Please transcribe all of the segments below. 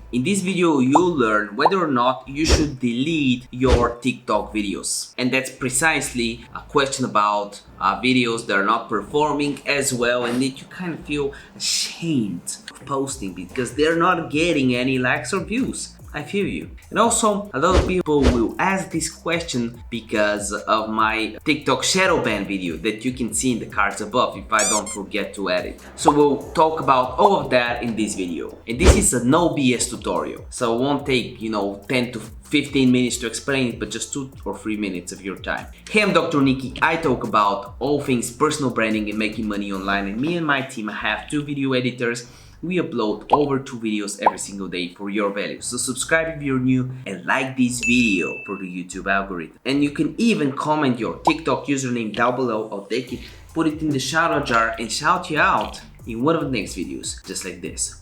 In this video, you'll learn whether or not you should delete your TikTok videos. And that's precisely a question about videos that are not performing as well and that you kind of feel ashamed of posting because they're not getting any likes or views. I feel you. And also, a lot of people will ask this question because of my TikTok shadow ban video that you can see in the cards above if I don't forget to add it. So we'll talk about all of that in this video. And this is a no BS tutorial. So it won't take, 10 to 15 minutes to explain it, but just 2 or 3 minutes of your time. Hey, I'm Dr. Niki. I talk about all things personal branding and making money online. And me and my team have 2 video editors. We upload over 2 videos every single day for your value. So subscribe if you're new and like this video for the YouTube algorithm. And you can even comment your TikTok username down below. I'll take it, put it in the shout out jar and shout you out in one of the next videos, just like this.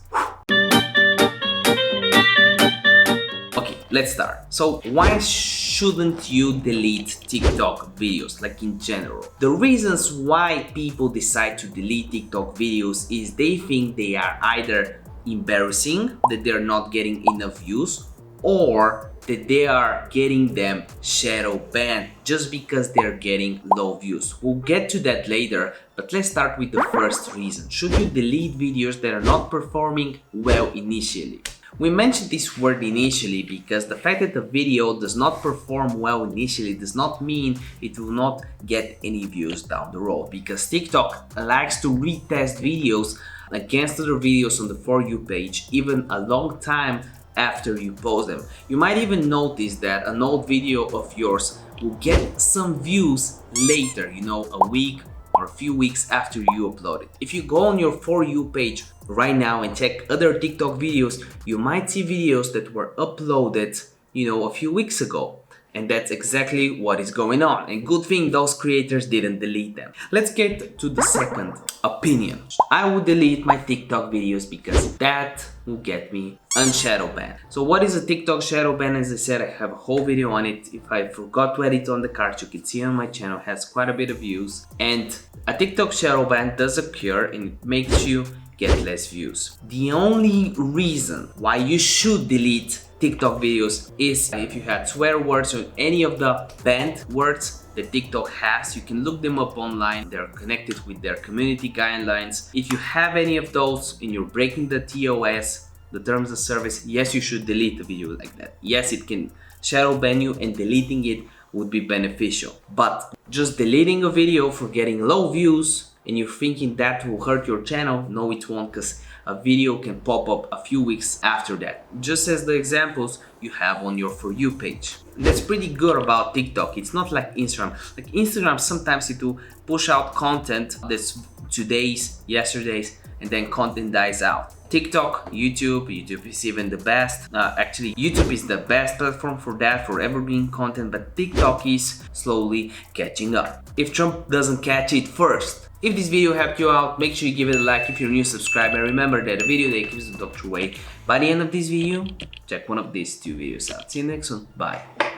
Okay, let's start. So why shouldn't you delete TikTok videos, like in general? The reasons why people decide to delete TikTok videos is they think they are either embarrassing, that they're not getting enough views, or that they are getting them shadow banned just because they're getting low views. We'll get to that later, but let's start with the first reason. Should you delete videos that are not performing well initially? We mentioned this word initially because the fact that the video does not perform well initially does not mean it will not get any views down the road, because TikTok likes to retest videos against other videos on the For You page even a long time after you post them. You might even notice that an old video of yours will get some views later, a week or a few weeks after you upload it. If you go on your For You page right now and check other TikTok videos, you might see videos that were uploaded, a few weeks ago. And that's exactly what is going on. And good thing those creators didn't delete them. Let's get to the second opinion. I would delete my TikTok videos because that will get me unshadow banned. So what is a TikTok shadow ban? As I said, I have a whole video on it. If I forgot to edit on the card, you can see on my channel, it has quite a bit of views. And a TikTok shadow ban does occur and it makes you get less views. The only reason why you should delete TikTok videos is if you had swear words or any of the banned words that TikTok has. You can look them up online. They're connected with their community guidelines. If you have any of those and you're breaking the TOS, the terms of service, yes, you should delete the video like that. Yes, it can shadow ban you and deleting it would be beneficial. But just deleting a video for getting low views and you're thinking that will hurt your channel, no it won't, because a video can pop up a few weeks after that, just as the examples you have on your For You page. That's pretty good about TikTok. It's not like Instagram. Like Instagram, sometimes it will push out content that's today's, yesterday's, and then content dies out. TikTok, YouTube is even the best. Actually, YouTube is the best platform for that, for evergreen content, but TikTok is slowly catching up. If Trump doesn't catch it first. If this video helped you out, make sure you give it a like. If you're new, subscribe, and remember that a video that keeps the doctor away. By the end of this video, check one of these 2 videos out. See you next one. Bye.